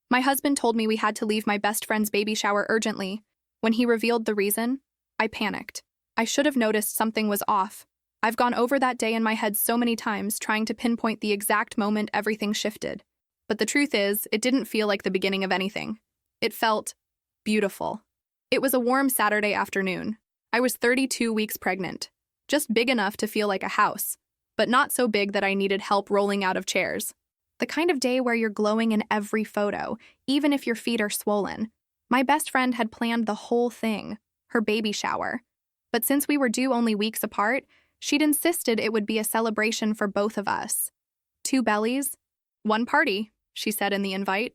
My husband told me we had to leave my best friend's baby shower urgently. When he revealed the reason, I panicked. I should have noticed something was off. I've gone over that day in my head so many times trying to pinpoint the exact moment everything shifted. But the truth is, it didn't feel like the beginning of anything. It felt beautiful. It was a warm Saturday afternoon. I was 32 weeks pregnant, just big enough to feel like a house, but not so big that I needed help rolling out of chairs. The kind of day where you're glowing in every photo, even if your feet are swollen. My best friend had planned the whole thing, her baby shower. But since we were due only weeks apart, she'd insisted it would be a celebration for both of us. 2 bellies, 1 party, she said in the invite.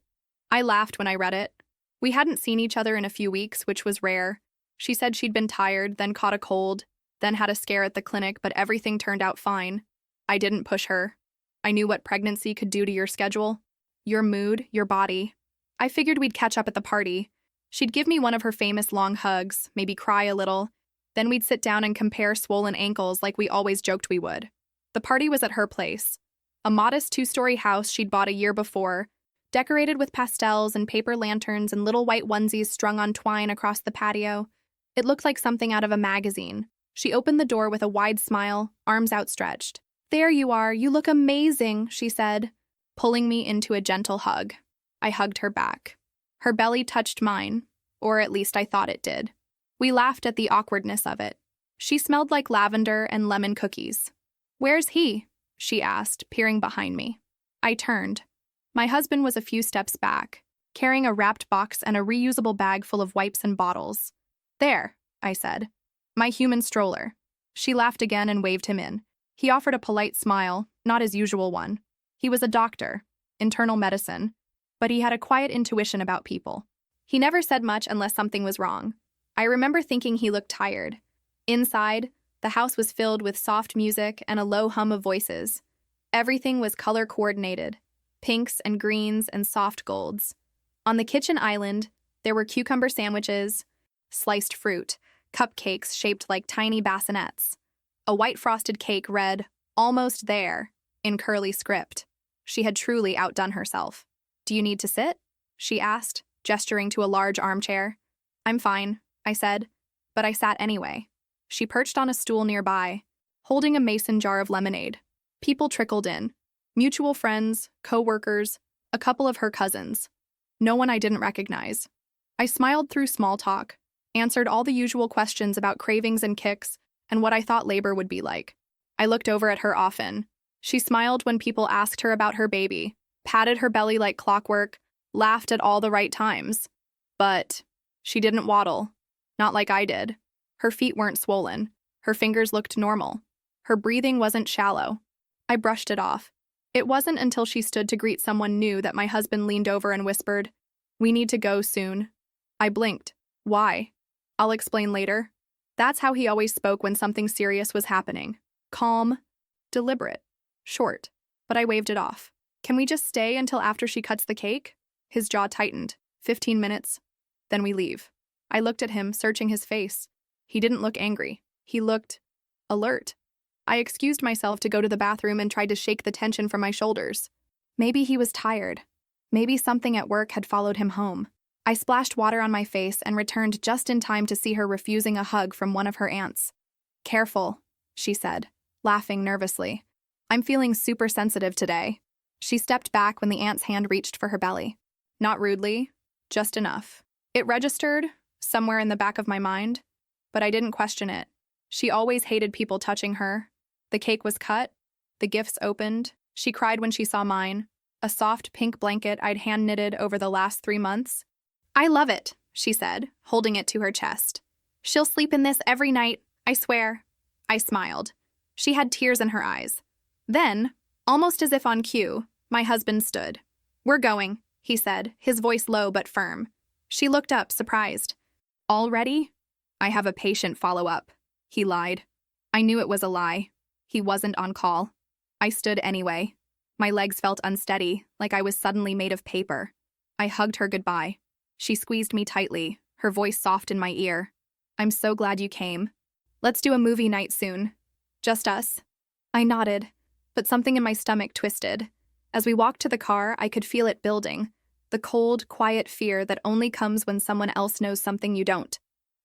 I laughed when I read it. We hadn't seen each other in a few weeks, which was rare. She said she'd been tired, then caught a cold, then had a scare at the clinic, but everything turned out fine. I didn't push her. I knew what pregnancy could do to your schedule, your mood, your body. I figured we'd catch up at the party. She'd give me one of her famous long hugs, maybe cry a little. Then we'd sit down and compare swollen ankles like we always joked we would. The party was at her place, a modest 2-story house she'd bought a year before, decorated with pastels and paper lanterns and little white onesies strung on twine across the patio. It looked like something out of a magazine. She opened the door with a wide smile, arms outstretched. "There you are, you look amazing," she said, pulling me into a gentle hug. I hugged her back. Her belly touched mine, or at least I thought it did. We laughed at the awkwardness of it. She smelled like lavender and lemon cookies. "Where's he?" she asked, peering behind me. I turned. My husband was a few steps back, carrying a wrapped box and a reusable bag full of wipes and bottles. "There," I said. "My human stroller." She laughed again and waved him in. He offered a polite smile, not his usual one. He was a doctor, internal medicine, but he had a quiet intuition about people. He never said much unless something was wrong. I remember thinking he looked tired. Inside, the house was filled with soft music and a low hum of voices. Everything was color-coordinated, pinks and greens and soft golds. On the kitchen island, there were cucumber sandwiches, sliced fruit, cupcakes shaped like tiny bassinets. A white frosted cake read, "Almost there," in curly script. She had truly outdone herself. "Do you need to sit?" she asked, gesturing to a large armchair. "I'm fine," I said, but I sat anyway. She perched on a stool nearby, holding a mason jar of lemonade. People trickled in. Mutual friends, co-workers, a couple of her cousins. No one I didn't recognize. I smiled through small talk, answered all the usual questions about cravings and kicks, and what I thought labor would be like. I looked over at her often. She smiled when people asked her about her baby, patted her belly like clockwork, laughed at all the right times. But she didn't waddle, not like I did. Her feet weren't swollen. Her fingers looked normal. Her breathing wasn't shallow. I brushed it off. It wasn't until she stood to greet someone new that my husband leaned over and whispered, "We need to go soon." I blinked. "Why?" "I'll explain later." That's how he always spoke when something serious was happening. Calm, deliberate, short. But I waved it off. "Can we just stay until after she cuts the cake?" His jaw tightened. 15 minutes. Then we leave. I looked at him, searching his face. He didn't look angry. He looked alert. I excused myself to go to the bathroom and tried to shake the tension from my shoulders. Maybe he was tired. Maybe something at work had followed him home. I splashed water on my face and returned just in time to see her refusing a hug from one of her aunts. "Careful," she said, laughing nervously. "I'm feeling super sensitive today." She stepped back when the aunt's hand reached for her belly. Not rudely, just enough. It registered, somewhere in the back of my mind, but I didn't question it. She always hated people touching her. The cake was cut, the gifts opened. She cried when she saw mine, a soft pink blanket I'd hand-knitted over the last 3 months. "I love it," she said, holding it to her chest. "She'll sleep in this every night, I swear." I smiled. She had tears in her eyes. Then, almost as if on cue, my husband stood. "We're going," he said, his voice low but firm. She looked up, surprised. "All ready?" "I have a patient follow-up," he lied. I knew it was a lie. He wasn't on call. I stood anyway. My legs felt unsteady, like I was suddenly made of paper. I hugged her goodbye. She squeezed me tightly, her voice soft in my ear. "I'm so glad you came. Let's do a movie night soon. Just us." I nodded, but something in my stomach twisted. As we walked to the car, I could feel it building. The cold, quiet fear that only comes when someone else knows something you don't.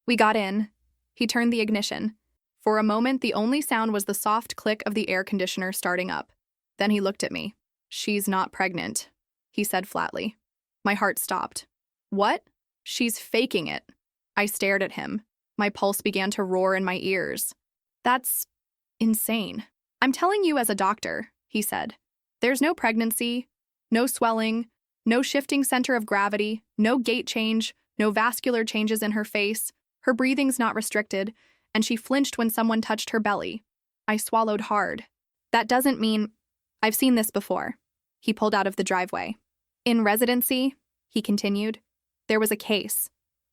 We got in. He turned the ignition. For a moment, the only sound was the soft click of the air conditioner starting up. Then he looked at me. "She's not pregnant," he said flatly. My heart stopped. "What?" "She's faking it." I stared at him. My pulse began to roar in my ears. "That's insane." "I'm telling you as a doctor," he said. "There's no pregnancy, no swelling, no shifting center of gravity, no gait change, no vascular changes in her face. Her breathing's not restricted, and she flinched when someone touched her belly." I swallowed hard. "That doesn't mean—" "I've seen this before." He pulled out of the driveway. "In residency," he continued, "there was a case.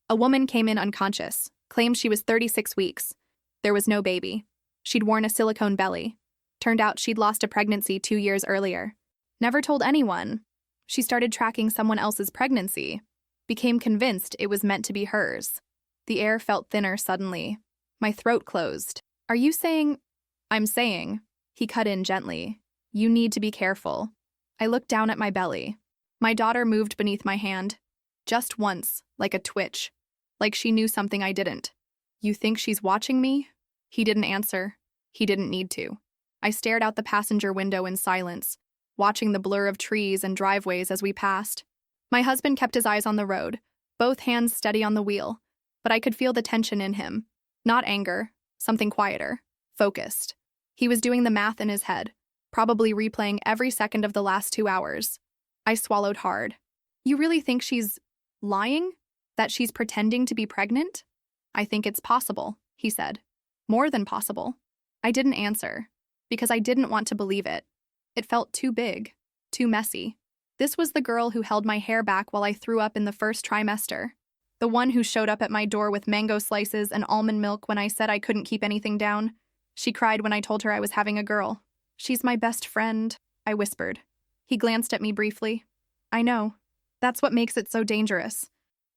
A woman came in unconscious, claimed she was 36 weeks. There was no baby. She'd worn a silicone belly. Turned out she'd lost a pregnancy 2 years earlier. Never told anyone. She started tracking someone else's pregnancy. Became convinced it was meant to be hers." The air felt thinner suddenly. My throat closed. "Are you saying—" "I'm saying," he cut in gently, "you need to be careful." I looked down at my belly. My daughter moved beneath my hand. Just once, like a twitch. Like she knew something I didn't. "You think she's watching me?" He didn't answer. He didn't need to. I stared out the passenger window in silence, watching the blur of trees and driveways as we passed. My husband kept his eyes on the road, both hands steady on the wheel, but I could feel the tension in him. Not anger, something quieter, focused. He was doing the math in his head, probably replaying every second of the last 2 hours. I swallowed hard. "You really think she's lying? That she's pretending to be pregnant?" "I think it's possible," he said. "More than possible." I didn't answer, because I didn't want to believe it. It felt too big, too messy. This was the girl who held my hair back while I threw up in the first trimester. The one who showed up at my door with mango slices and almond milk when I said I couldn't keep anything down. She cried when I told her I was having a girl. "She's my best friend," I whispered. He glanced at me briefly. "I know. That's what makes it so dangerous."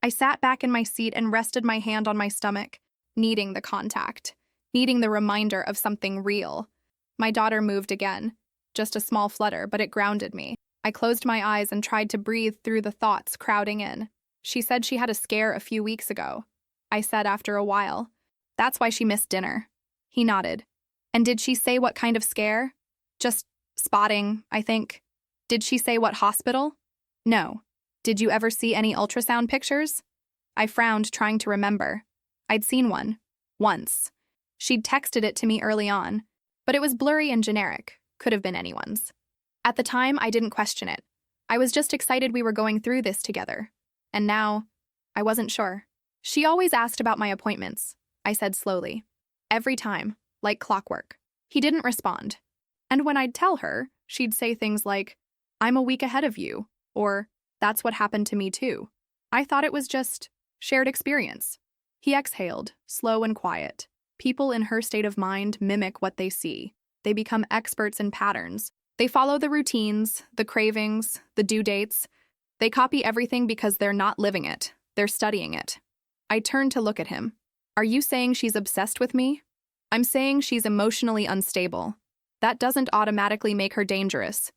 I sat back in my seat and rested my hand on my stomach, needing the contact, needing the reminder of something real. My daughter moved again. Just a small flutter, but it grounded me. I closed my eyes and tried to breathe through the thoughts crowding in. "She said she had a scare a few weeks ago," I said after a while. "That's why she missed dinner." He nodded. "And did she say what kind of scare?" "Just spotting, I think." "Did she say what hospital?" "No." "Did you ever see any ultrasound pictures?" I frowned, trying to remember. I'd seen one. Once. She'd texted it to me early on, but it was blurry and generic. Could have been anyone's. At the time, I didn't question it. I was just excited we were going through this together. And now, I wasn't sure. "She always asked about my appointments," I said slowly. "Every time, like clockwork." He didn't respond. And when I'd tell her, she'd say things like, "I'm a week ahead of you," or "That's what happened to me too." I thought it was just shared experience. He exhaled, slow and quiet. People in her state of mind mimic what they see. They become experts in patterns. They follow the routines, the cravings, the due dates. They copy everything because they're not living it. They're studying it. I turned to look at him. "Are you saying she's obsessed with me?" "I'm saying she's emotionally unstable. That doesn't automatically make her dangerous.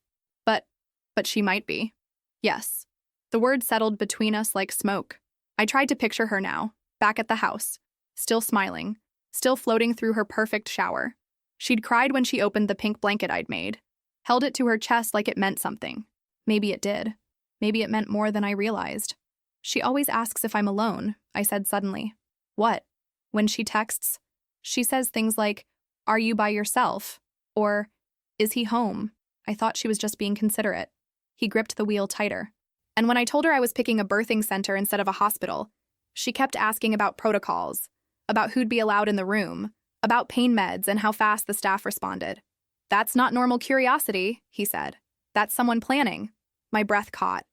But she might be." "Yes." The word settled between us like smoke. I tried to picture her now, back at the house, still smiling, still floating through her perfect shower. She'd cried when she opened the pink blanket I'd made, held it to her chest like it meant something. Maybe it did. Maybe it meant more than I realized. "She always asks if I'm alone," I said suddenly. "What?" "When she texts, she says things like, 'Are you by yourself?' Or, 'Is he home?' I thought she was just being considerate." He gripped the wheel tighter. "And when I told her I was picking a birthing center instead of a hospital, she kept asking about protocols, about who'd be allowed in the room, about pain meds and how fast the staff responded." "That's not normal curiosity," he said. "That's someone planning." My breath caught.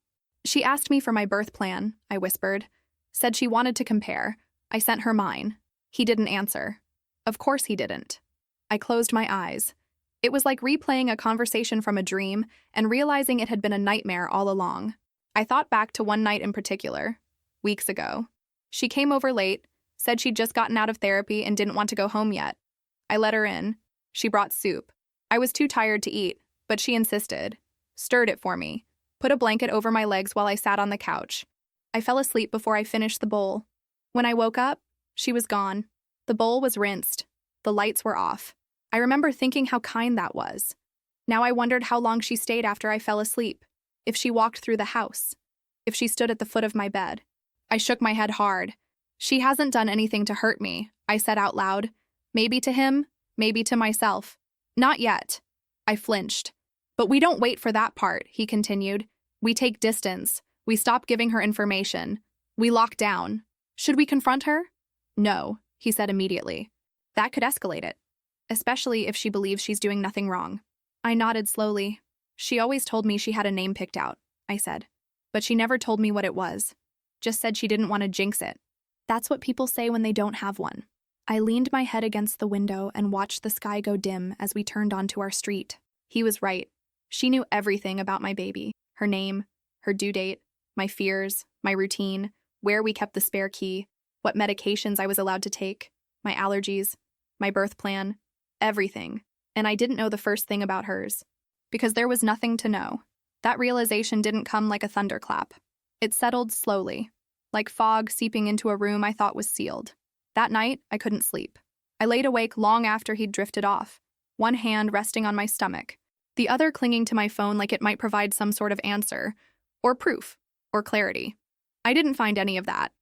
"She asked me for my birth plan," I whispered. "Said she wanted to compare. I sent her mine." He didn't answer. Of course he didn't. I closed my eyes. It was like replaying a conversation from a dream and realizing it had been a nightmare all along. I thought back to one night in particular, weeks ago. She came over late, said she'd just gotten out of therapy and didn't want to go home yet. I let her in. She brought soup. I was too tired to eat, but she insisted. Stirred it for me. put a blanket over my legs while I sat on the couch. I fell asleep before I finished the bowl. When I woke up, she was gone. The bowl was rinsed. The lights were off. I remember thinking how kind that was. Now I wondered how long she stayed after I fell asleep, if she walked through the house, if she stood at the foot of my bed. I shook my head hard. She hasn't done anything to hurt me, I said out loud. Maybe to him, maybe to myself. Not yet. I flinched. But we don't wait for that part, he continued. We take distance. We stop giving her information. We lock down. Should we confront her? No, he said immediately. That could escalate it, especially if she believes she's doing nothing wrong. I nodded slowly. She always told me she had a name picked out, I said. But she never told me what it was. Just said she didn't want to jinx it. That's what people say when they don't have one. I leaned my head against the window and watched the sky go dim as we turned onto our street. He was right. She knew everything about my baby. Her name, her due date, my fears, my routine, where we kept the spare key, what medications I was allowed to take, my allergies, my birth plan, everything. And I didn't know the first thing about hers. Because there was nothing to know. That realization didn't come like a thunderclap. It settled slowly, like fog seeping into a room I thought was sealed. That night, I couldn't sleep. I laid awake long after he'd drifted off, one hand resting on my stomach, the other clinging to my phone like it might provide some sort of answer, or proof, or clarity. I didn't find any of that.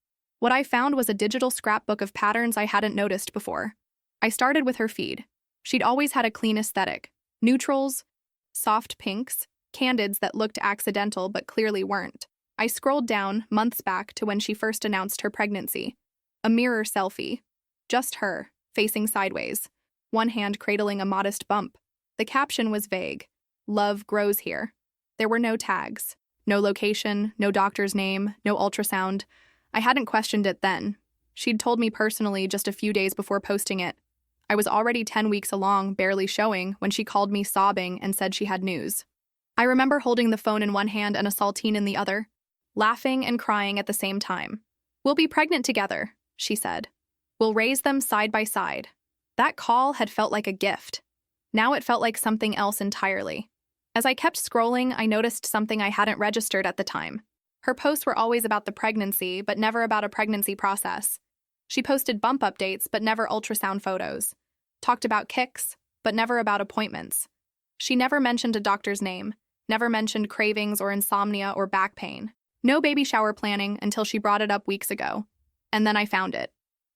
What I found was a digital scrapbook of patterns I hadn't noticed before. I started with her feed. She'd always had a clean aesthetic. Neutrals, soft pinks, candids that looked accidental but clearly weren't. I scrolled down, months back, to when she first announced her pregnancy. A mirror selfie. Just her, facing sideways, one hand cradling a modest bump. The caption was vague. Love grows here. There were no tags. No location, no doctor's name, no ultrasound. I hadn't questioned it then. She'd told me personally just a few days before posting it. I was already 10 weeks along, barely showing, when she called me sobbing and said she had news. I remember holding the phone in one hand and a saltine in the other, laughing and crying at the same time. We'll be pregnant together, she said. We'll raise them side by side. That call had felt like a gift. Now it felt like something else entirely. As I kept scrolling, I noticed something I hadn't registered at the time. Her posts were always about the pregnancy, but never about a pregnancy process. She posted bump updates, but never ultrasound photos. Talked about kicks, but never about appointments. She never mentioned a doctor's name, never mentioned cravings or insomnia or back pain. No baby shower planning until she brought it up weeks ago. And then I found it.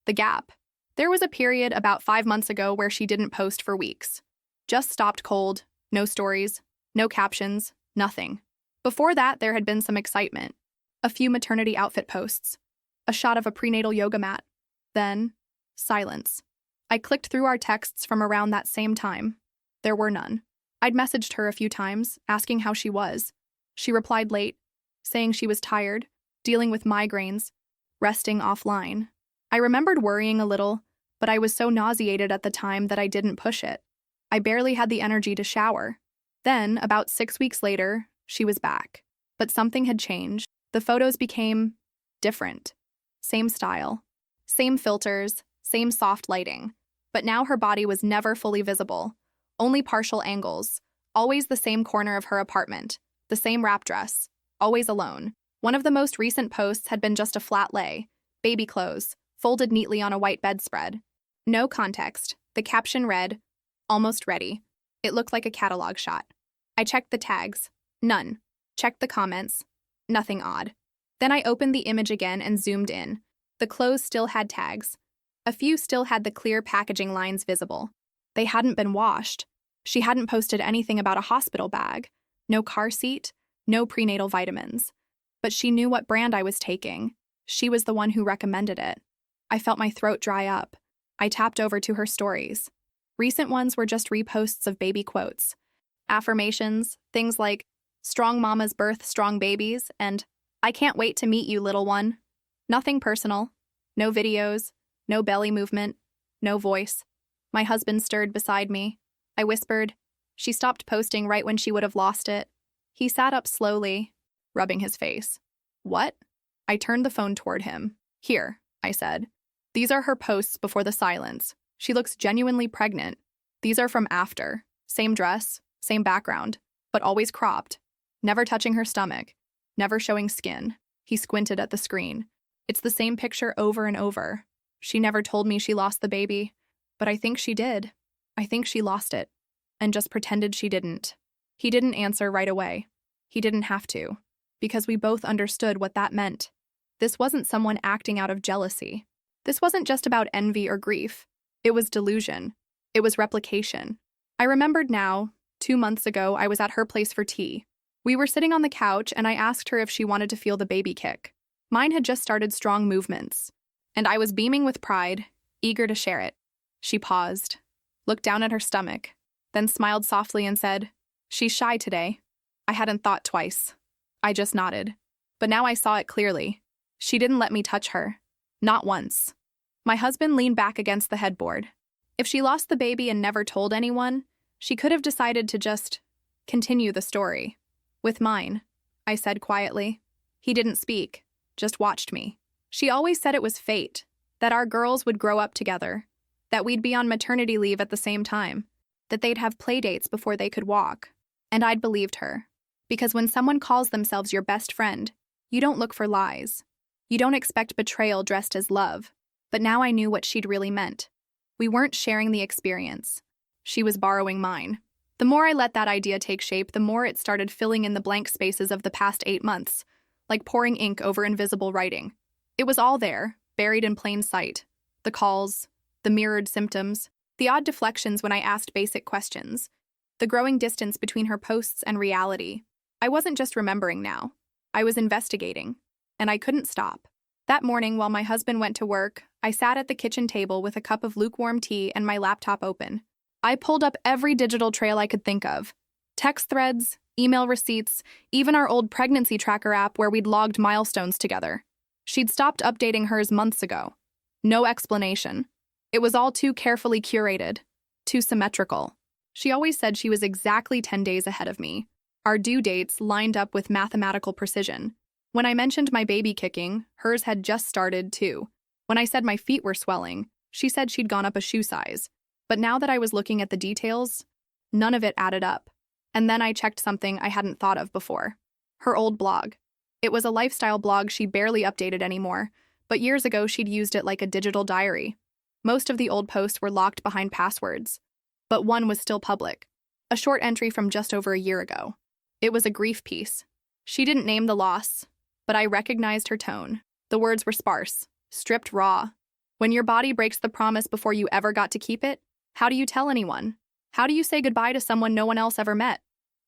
The gap. There was a period about 5 months ago where she didn't post for weeks. Just stopped cold, no stories, no captions, nothing. Before that, there had been some excitement. A few maternity outfit posts. A shot of a prenatal yoga mat. Then, silence. I clicked through our texts from around that same time. There were none. I'd messaged her a few times, asking how she was. She replied late, saying she was tired, dealing with migraines, resting offline. I remembered worrying a little, but I was so nauseated at the time that I didn't push it. I barely had the energy to shower. Then, about 6 weeks later, she was back. But something had changed. The photos became different. Same style. Same filters. Same soft lighting. But now her body was never fully visible. Only partial angles. Always the same corner of her apartment. The same wrap dress. Always alone. One of the most recent posts had been just a flat lay. Baby clothes. Folded neatly on a white bedspread. No context. The caption read, "Almost ready." It looked like a catalog shot. I checked the tags. None. Checked the comments. Nothing odd. Then I opened the image again and zoomed in. The clothes still had tags. A few still had the clear packaging lines visible. They hadn't been washed. She hadn't posted anything about a hospital bag. No car seat. No prenatal vitamins. But she knew what brand I was taking. She was the one who recommended it. I felt my throat dry up. I tapped over to her stories. Recent ones were just reposts of baby quotes. Affirmations, things like, "Strong mamas birth strong babies," and "I can't wait to meet you, little one." Nothing personal. No videos. No belly movement. No voice. My husband stirred beside me. I whispered. She stopped posting right when she would have lost it. He sat up slowly, rubbing his face. "What?" I turned the phone toward him. "Here," I said. "These are her posts before the silence. She looks genuinely pregnant. These are from after. Same dress, same background, but always cropped. never touching her stomach, never showing skin. He squinted at the screen. It's the same picture over and over. She never told me she lost the baby, but I think she did. I think she lost it, and just pretended she didn't. He didn't answer right away. He didn't have to, because we both understood what that meant. This wasn't someone acting out of jealousy. This wasn't just about envy or grief. It was delusion. It was replication. I remembered now, 2 months ago, I was at her place for tea. We were sitting on the couch, and I asked her if she wanted to feel the baby kick. Mine had just started strong movements, and I was beaming with pride, eager to share it. She paused, looked down at her stomach, then smiled softly and said, "She's shy today." I hadn't thought twice. I just nodded. But now I saw it clearly. She didn't let me touch her. Not once. My husband leaned back against the headboard. If she lost the baby and never told anyone, she could have decided to just continue the story. With mine, I said quietly. He didn't speak, just watched me. She always said it was fate, that our girls would grow up together, that we'd be on maternity leave at the same time, that they'd have play dates before they could walk. And I'd believed her. Because when someone calls themselves your best friend, you don't look for lies. You don't expect betrayal dressed as love. But now I knew what she'd really meant. We weren't sharing the experience. She was borrowing mine. The more I let that idea take shape, the more it started filling in the blank spaces of the past 8 months, like pouring ink over invisible writing. It was all there, buried in plain sight. The calls, the mirrored symptoms, the odd deflections when I asked basic questions, the growing distance between her posts and reality. I wasn't just remembering now. I was investigating, and I couldn't stop. That morning, while my husband went to work, I sat at the kitchen table with a cup of lukewarm tea and my laptop open. I pulled up every digital trail I could think of. Text threads, email receipts, even our old pregnancy tracker app where we'd logged milestones together. She'd stopped updating hers months ago. No explanation. It was all too carefully curated, too symmetrical. She always said she was exactly 10 days ahead of me. Our due dates lined up with mathematical precision. When I mentioned my baby kicking, hers had just started too. When I said my feet were swelling, she said she'd gone up a shoe size. But now that I was looking at the details, none of it added up. And then I checked something I hadn't thought of before. Her old blog. It was a lifestyle blog she barely updated anymore, but years ago she'd used it like a digital diary. Most of the old posts were locked behind passwords, but one was still public. A short entry from just over a year ago. It was a grief piece. She didn't name the loss, but I recognized her tone. The words were sparse, stripped raw. When your body breaks the promise before you ever got to keep it, how do you tell anyone? How do you say goodbye to someone no one else ever met?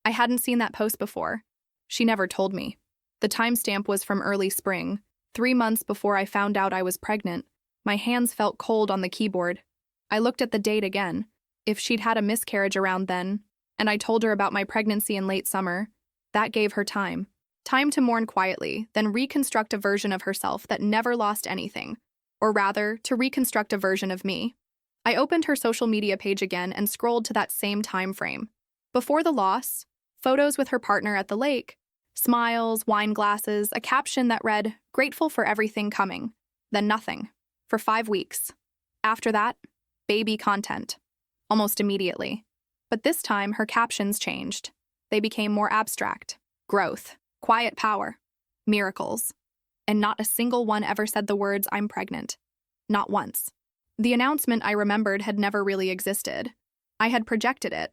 I hadn't seen that post before. She never told me. The timestamp was from early spring, 3 months before I found out I was pregnant. My hands felt cold on the keyboard. I looked at the date again. If she'd had a miscarriage around then, and I told her about my pregnancy in late summer, that gave her time. Time to mourn quietly, then reconstruct a version of herself that never lost anything. Or rather, to reconstruct a version of me. I opened her social media page again and scrolled to that same time frame. Before the loss, photos with her partner at the lake, smiles, wine glasses, a caption that read, "Grateful for everything coming." Then nothing. For 5 weeks. After that, baby content. Almost immediately. But this time, her captions changed. They became more abstract. Growth. Quiet power. Miracles. And not a single one ever said the words, "I'm pregnant." Not once. The announcement, I remembered, had never really existed. I had projected it.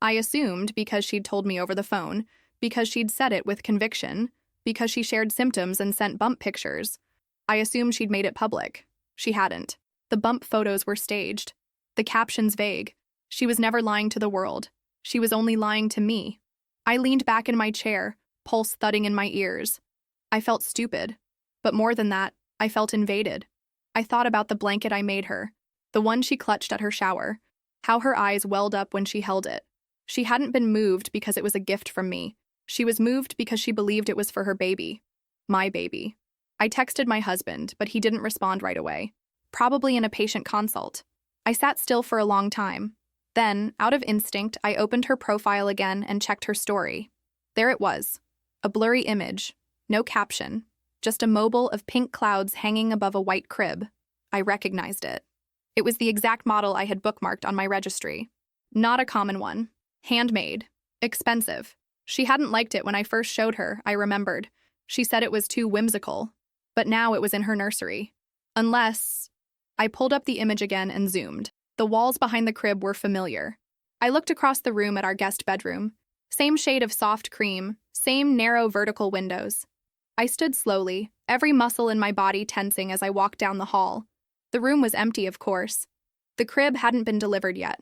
I assumed because she'd told me over the phone, because she'd said it with conviction, because she shared symptoms and sent bump pictures. I assumed she'd made it public. She hadn't. The bump photos were staged. The captions vague. She was never lying to the world. She was only lying to me. I leaned back in my chair, pulse thudding in my ears. I felt stupid. But more than that, I felt invaded. I thought about the blanket I made her, the one she clutched at her shower, how her eyes welled up when she held it. She hadn't been moved because it was a gift from me. She was moved because she believed it was for her baby. My baby. I texted my husband, but he didn't respond right away. Probably in a patient consult. I sat still for a long time. Then, out of instinct, I opened her profile again and checked her story. There it was. A blurry image. No caption. Just a mobile of pink clouds hanging above a white crib. I recognized it. It was the exact model I had bookmarked on my registry. Not a common one. Handmade. Expensive. She hadn't liked it when I first showed her, I remembered. She said it was too whimsical. But now it was in her nursery. Unless… I pulled up the image again and zoomed. The walls behind the crib were familiar. I looked across the room at our guest bedroom. Same shade of soft cream, same narrow vertical windows. I stood slowly, every muscle in my body tensing as I walked down the hall. The room was empty, of course. The crib hadn't been delivered yet.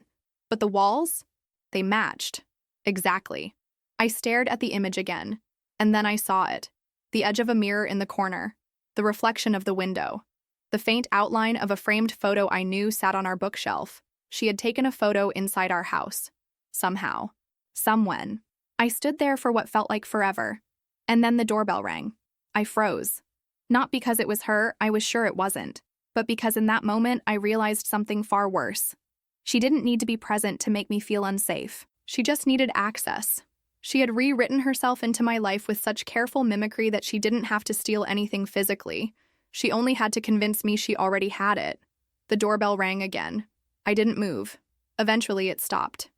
But the walls? They matched. Exactly. I stared at the image again, and then I saw it. The edge of a mirror in the corner. The reflection of the window. The faint outline of a framed photo I knew sat on our bookshelf. She had taken a photo inside our house. Somehow. Somewhen. I stood there for what felt like forever. And then the doorbell rang. I froze. Not because it was her, I was sure it wasn't, but because in that moment I realized something far worse. She didn't need to be present to make me feel unsafe. She just needed access. She had rewritten herself into my life with such careful mimicry that she didn't have to steal anything physically. She only had to convince me she already had it. The doorbell rang again. I didn't move. Eventually, it stopped.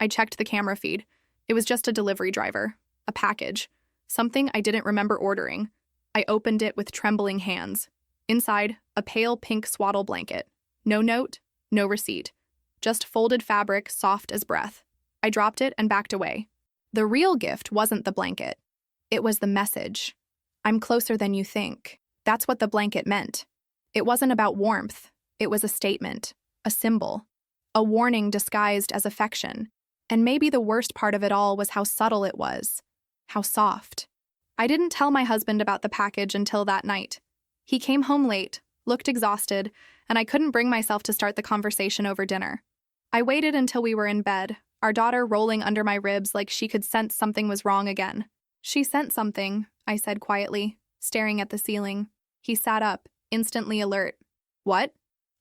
I checked the camera feed. It was just a delivery driver. A package. Something I didn't remember ordering. I opened it with trembling hands. Inside, a pale pink swaddle blanket. No note, no receipt. Just folded fabric, soft as breath. I dropped it and backed away. The real gift wasn't the blanket. It was the message. I'm closer than you think. That's what the blanket meant. It wasn't about warmth. It was a statement, a symbol, a warning disguised as affection. And maybe the worst part of it all was how subtle it was, how soft. I didn't tell my husband about the package until that night. He came home late, looked exhausted, and I couldn't bring myself to start the conversation over dinner. I waited until we were in bed, our daughter rolling under my ribs like she could sense something was wrong again. She sent something, I said quietly, staring at the ceiling. He sat up, instantly alert. What?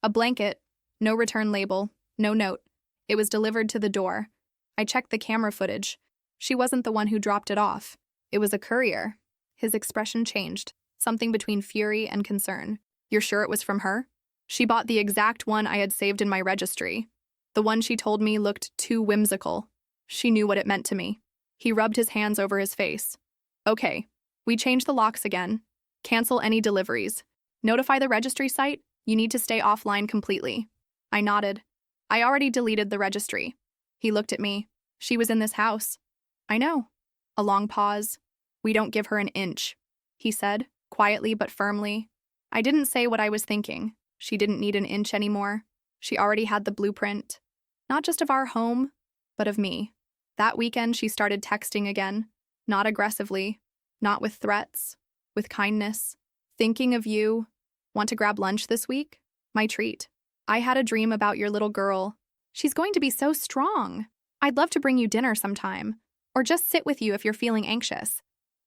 A blanket. No return label. No note. It was delivered to the door. I checked the camera footage. She wasn't the one who dropped it off. It was a courier. His expression changed, something between fury and concern. You're sure it was from her? She bought the exact one I had saved in my registry. The one she told me looked too whimsical. She knew what it meant to me. He rubbed his hands over his face. Okay. We changed the locks again. Cancel any deliveries. Notify the registry site. You need to stay offline completely. I nodded. I already deleted the registry. He looked at me. She was in this house. I know. A long pause. We don't give her an inch, he said, quietly but firmly. I didn't say what I was thinking. She didn't need an inch anymore. She already had the blueprint. Not just of our home, but of me. That weekend she started texting again. Not aggressively. Not with threats. With kindness. Thinking of you. Want to grab lunch this week? My treat. I had a dream about your little girl. She's going to be so strong. I'd love to bring you dinner sometime. Or just sit with you if you're feeling anxious.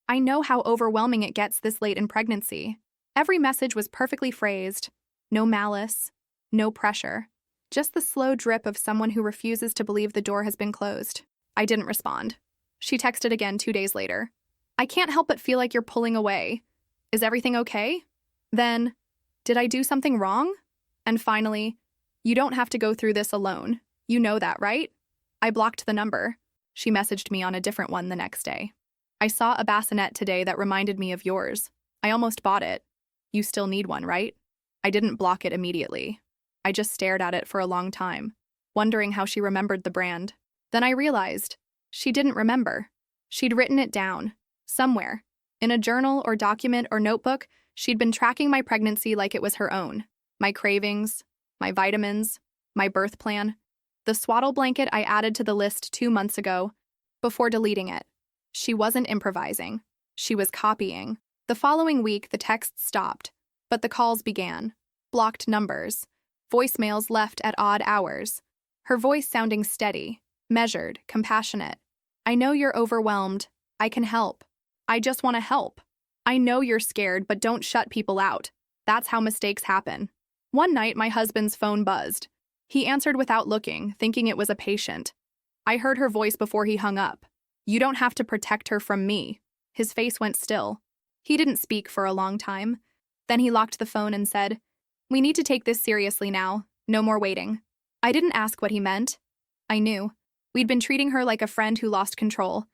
I know how overwhelming it gets this late in pregnancy. Every message was perfectly phrased. No malice. No pressure. Just the slow drip of someone who refuses to believe the door has been closed. I didn't respond. She texted again 2 days later. I can't help but feel like you're pulling away. Is everything okay? Then, did I do something wrong? And finally, you don't have to go through this alone. You know that, right? I blocked the number. She messaged me on a different one the next day. I saw a bassinet today that reminded me of yours. I almost bought it. You still need one, right? I didn't block it immediately. I just stared at it for a long time, wondering how she remembered the brand. Then I realized she didn't remember. She'd written it down, somewhere. In a journal or document or notebook, she'd been tracking my pregnancy like it was her own. My cravings, my vitamins, my birth plan. The swaddle blanket I added to the list 2 months ago, before deleting it. She wasn't improvising. She was copying. The following week, the texts stopped, but the calls began. Blocked numbers. Voicemails left at odd hours. Her voice sounding steady, measured, compassionate. I know you're overwhelmed. I can help. I just want to help. I know you're scared, but don't shut people out. That's how mistakes happen. One night, my husband's phone buzzed. He answered without looking, thinking it was a patient. I heard her voice before he hung up. You don't have to protect her from me. His face went still. He didn't speak for a long time. Then he locked the phone and said, We need to take this seriously now. No more waiting. I didn't ask what he meant. I knew. We'd been treating her like a friend who lost control.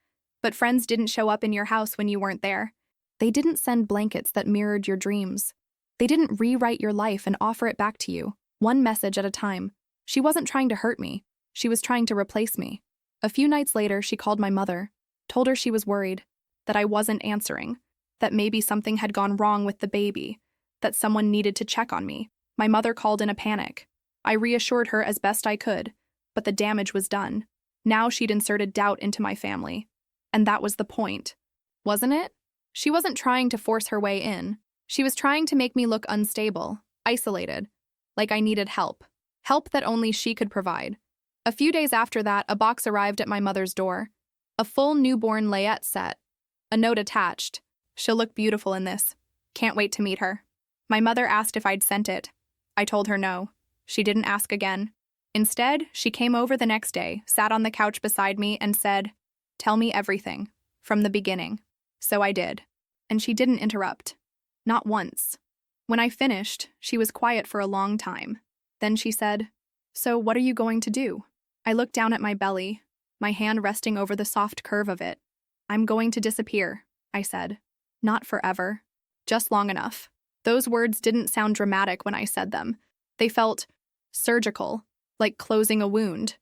But friends didn't show up in your house when you weren't there. They didn't send blankets that mirrored your dreams. They didn't rewrite your life and offer it back to you, one message at a time. She wasn't trying to hurt me. She was trying to replace me. A few nights later, she called my mother, told her she was worried, that I wasn't answering, that maybe something had gone wrong with the baby, that someone needed to check on me. My mother called in a panic. I reassured her as best I could, but the damage was done. Now she'd inserted doubt into my family. And that was the point, wasn't it? She wasn't trying to force her way in. She was trying to make me look unstable, isolated, like I needed help. Help that only she could provide. A few days after that, a box arrived at my mother's door. A full newborn layette set. A note attached. She'll look beautiful in this. Can't wait to meet her. My mother asked if I'd sent it. I told her no. She didn't ask again. Instead, she came over the next day, sat on the couch beside me, and said, "Tell me everything, from the beginning." So I did. And she didn't interrupt. Not once. When I finished, she was quiet for a long time. Then she said, "So what are you going to do?" I looked down at my belly, my hand resting over the soft curve of it. "I'm going to disappear," I said. "Not forever. Just long enough." Those words didn't sound dramatic when I said them. They felt surgical, like closing a wound.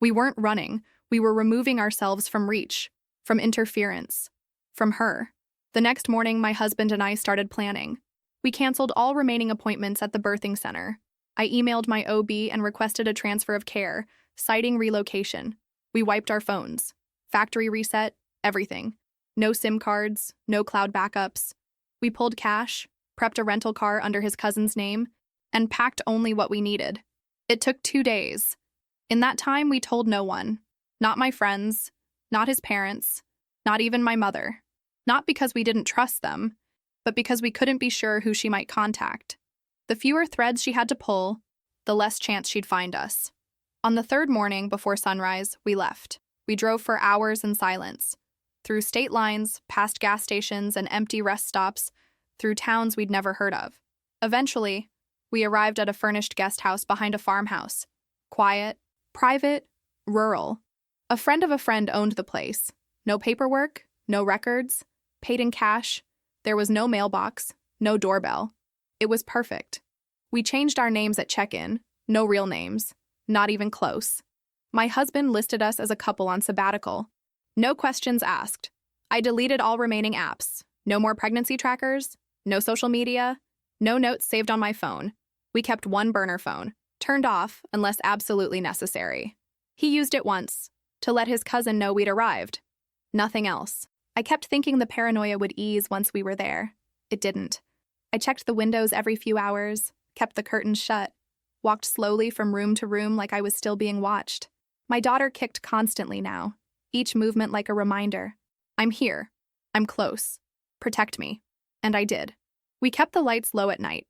We weren't running. We were removing ourselves from reach, from interference, from her. The next morning, my husband and I started planning. We canceled all remaining appointments at the birthing center. I emailed my OB and requested a transfer of care, citing relocation. We wiped our phones. Factory reset, everything. No SIM cards, no cloud backups. We pulled cash, prepped a rental car under his cousin's name, and packed only what we needed. It took 2 days. In that time, we told no one. Not my friends, not his parents, not even my mother. Not because we didn't trust them, but because we couldn't be sure who she might contact. The fewer threads she had to pull, the less chance she'd find us. On the third morning before sunrise, we left. We drove for hours in silence. Through state lines, past gas stations and empty rest stops, through towns we'd never heard of. Eventually, we arrived at a furnished guest house behind a farmhouse. Quiet, private, rural. A friend of a friend owned the place. No paperwork, no records, paid in cash. There was no mailbox, no doorbell. It was perfect. We changed our names at check-in, no real names, not even close. My husband listed us as a couple on sabbatical. No questions asked. I deleted all remaining apps. No more pregnancy trackers, no social media, no notes saved on my phone. We kept one burner phone, turned off unless absolutely necessary. He used it once, to let his cousin know we'd arrived. Nothing else. I kept thinking the paranoia would ease once we were there. It didn't. I checked the windows every few hours, kept the curtains shut, walked slowly from room to room like I was still being watched. My daughter kicked constantly now, each movement like a reminder. I'm here. I'm close. Protect me. And I did. We kept the lights low at night,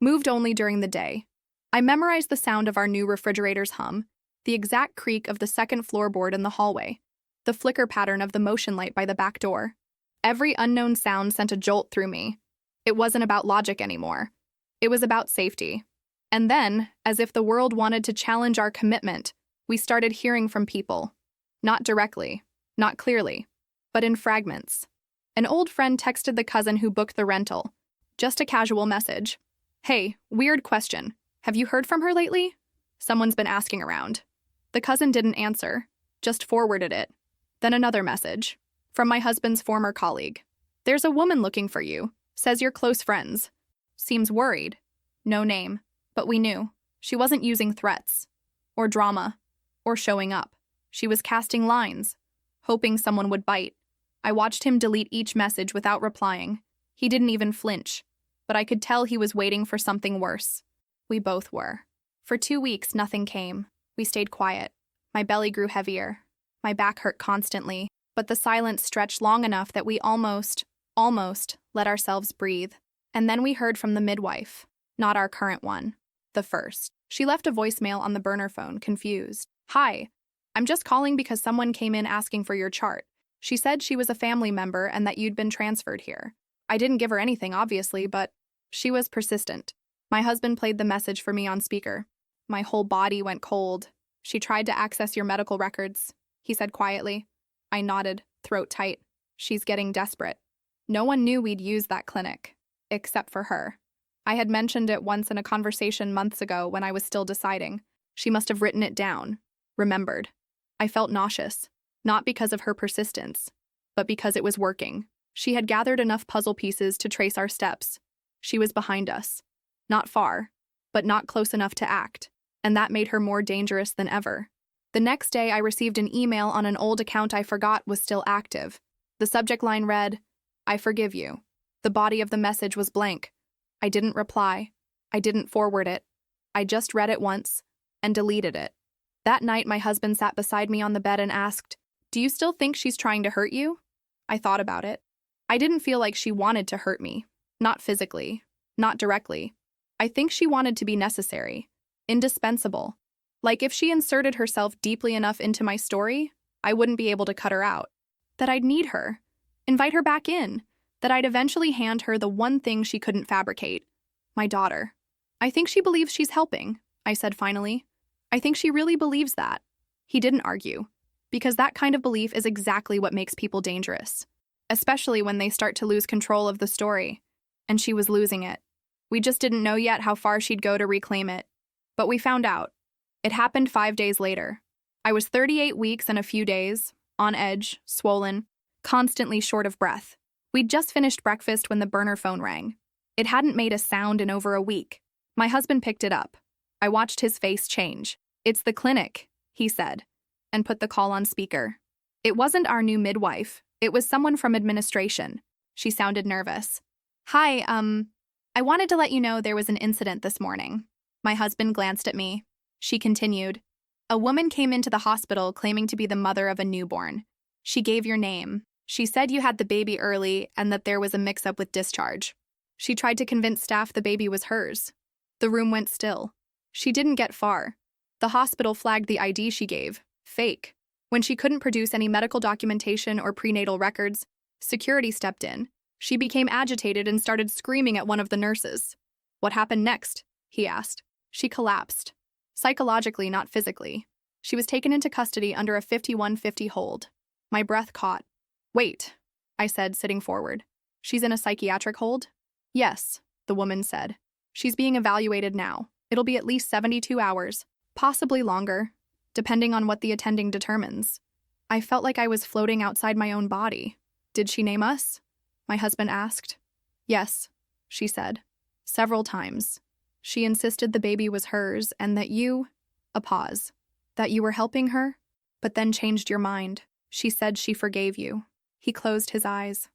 moved only during the day. I memorized the sound of our new refrigerator's hum, the exact creak of the second floorboard in the hallway, the flicker pattern of the motion light by the back door. Every unknown sound sent a jolt through me. It wasn't about logic anymore. It was about safety. And then, as if the world wanted to challenge our commitment, we started hearing from people. Not directly, not clearly, but in fragments. An old friend texted the cousin who booked the rental. Just a casual message. "Hey, weird question. Have you heard from her lately?" Someone's been asking around. The cousin didn't answer, just forwarded it. Then another message. From my husband's former colleague. "There's a woman looking for you. Says you're close friends. Seems worried." No name, but we knew. She wasn't using threats, or drama, or showing up. She was casting lines, hoping someone would bite. I watched him delete each message without replying. He didn't even flinch, but I could tell he was waiting for something worse. We both were. For 2 weeks, nothing came. We stayed quiet. My belly grew heavier. My back hurt constantly, but the silence stretched long enough that we almost let ourselves breathe. And then we heard from the midwife, not our current one, the first. She left a voicemail on the burner phone, confused. "Hi, I'm just calling because someone came in asking for your chart. She said she was a family member and that you'd been transferred here. I didn't give her anything, obviously, but she was persistent." My husband played the message for me on speaker. My whole body went cold. "She tried to access your medical records," he said quietly. I nodded. throat tight. She's getting desperate. No one knew we'd use that clinic, except for her. I had mentioned it once in a conversation months ago when I was still deciding. She must have written it down, remembered. I felt nauseous, not because of her persistence, but because it was working. She had gathered enough puzzle pieces to trace our steps. She was behind us. Not far, but not close enough to act, and that made her more dangerous than ever. The next day, I received an email on an old account I forgot was still active. The subject line read, "I forgive you." The body of the message was blank. I didn't reply. I didn't forward it. I just read it once and deleted it. That night, my husband sat beside me on the bed and asked, "Do you still think she's trying to hurt you?" I thought about it. I didn't feel like she wanted to hurt me. Not physically. Not directly. I think she wanted to be necessary. Indispensable. Like if she inserted herself deeply enough into my story, I wouldn't be able to cut her out. That I'd need her. Invite her back in. That I'd eventually hand her the one thing she couldn't fabricate. My daughter. "I think she believes she's helping," I said finally. "I think she really believes that." He didn't argue. Because that kind of belief is exactly what makes people dangerous. Especially when they start to lose control of the story. And she was losing it. We just didn't know yet how far she'd go to reclaim it. But we found out. It happened 5 days later. I was 38 weeks and a few days, on edge, swollen, constantly short of breath. We'd just finished breakfast when the burner phone rang. It hadn't made a sound in over a week. My husband picked it up. I watched his face change. "It's the clinic," he said, and put the call on speaker. It wasn't our new midwife. It was someone from administration. She sounded nervous. "Hi, I wanted to let you know there was an incident this morning." My husband glanced at me. She continued, "A woman came into the hospital claiming to be the mother of a newborn. She gave your name. She said you had the baby early and that there was a mix-up with discharge. She tried to convince staff the baby was hers." The room went still. She didn't get far. The hospital flagged the ID she gave, fake. When she couldn't produce any medical documentation or prenatal records, security stepped in. She became agitated and started screaming at one of the nurses. "What happened next?" he asked. "She collapsed. Psychologically, not physically. She was taken into custody under a 5150 hold." My breath caught. "Wait," I said, sitting forward. "She's in a psychiatric hold?" "Yes," the woman said. "She's being evaluated now. It'll be at least 72 hours, possibly longer, depending on what the attending determines." I felt like I was floating outside my own body. "Did she name us?" my husband asked. "Yes," she said. "Several times. She insisted the baby was hers and that you—" A pause. "That you were helping her, but then changed your mind. She said she forgave you." He closed his eyes.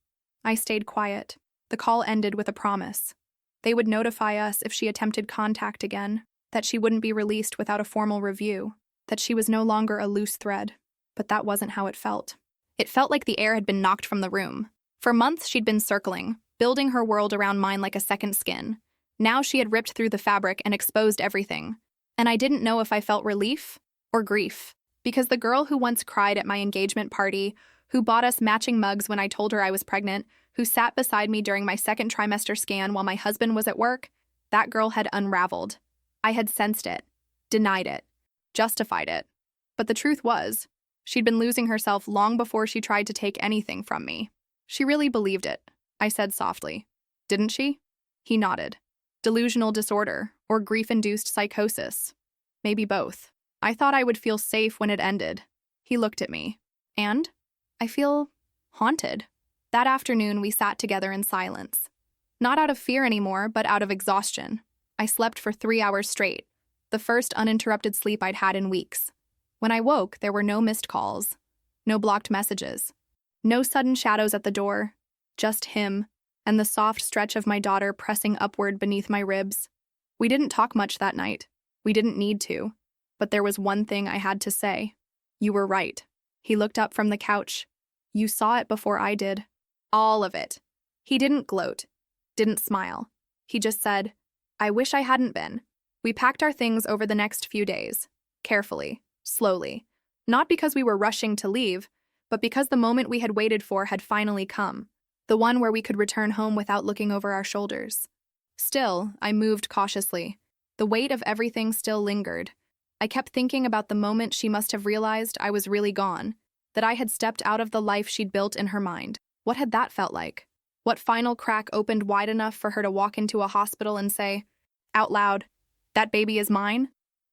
I stayed quiet. The call ended with a promise. They would notify us if she attempted contact again, that she wouldn't be released without a formal review, that she was no longer a loose thread. But that wasn't how it felt. It felt like the air had been knocked from the room. For months she'd been circling, building her world around mine like a second skin. Now she had ripped through the fabric and exposed everything. And I didn't know if I felt relief or grief. Because the girl who once cried at my engagement party, who bought us matching mugs when I told her I was pregnant, who sat beside me during my second trimester scan while my husband was at work, that girl had unraveled. I had sensed it, denied it, justified it. But the truth was, she'd been losing herself long before she tried to take anything from me. "She really believed it," I said softly. "Didn't she?" He nodded. "Delusional disorder or grief-induced psychosis. Maybe both. I thought I would feel safe when it ended." He looked at me. "And? I feel haunted." That afternoon, we sat together in silence. Not out of fear anymore, but out of exhaustion. I slept for 3 hours straight, the first uninterrupted sleep I'd had in weeks. When I woke, there were no missed calls, no blocked messages, no sudden shadows at the door, just him and the soft stretch of my daughter pressing upward beneath my ribs. We didn't talk much that night. We didn't need to. But there was one thing I had to say. "You were right." He looked up from the couch. "You saw it before I did. All of it." He didn't gloat, didn't smile. He just said, "I wish I hadn't been." We packed our things over the next few days, carefully, slowly. Not because we were rushing to leave, but because the moment we had waited for had finally come. The one where we could return home without looking over our shoulders. Still, I moved cautiously. The weight of everything still lingered. I kept thinking about the moment she must have realized I was really gone, that I had stepped out of the life she'd built in her mind. What had that felt like? What final crack opened wide enough for her to walk into a hospital and say, out loud, "That baby is mine"?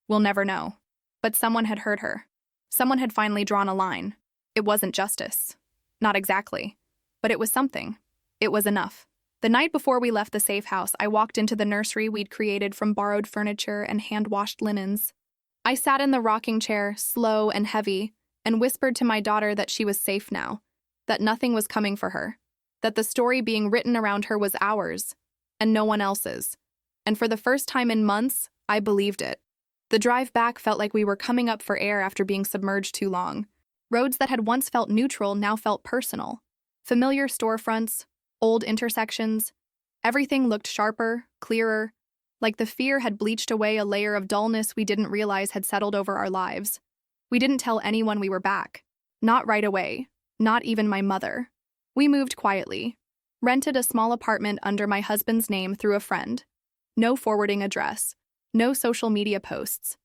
We'll never know. But someone had heard her. Someone had finally drawn a line. It wasn't justice. Not exactly. But it was something. It was enough. The night before we left the safe house, I walked into the nursery we'd created from borrowed furniture and hand-washed linens. I sat in the rocking chair, slow and heavy, and whispered to my daughter that she was safe now, that nothing was coming for her, that the story being written around her was ours, and no one else's. And for the first time in months, I believed it. The drive back felt like we were coming up for air after being submerged too long. Roads that had once felt neutral now felt personal. Familiar storefronts, old intersections. Everything looked sharper, clearer, like the fear had bleached away a layer of dullness we didn't realize had settled over our lives. We didn't tell anyone we were back. Not right away. Not even my mother. We moved quietly. Rented a small apartment under my husband's name through a friend. No forwarding address. No social media posts.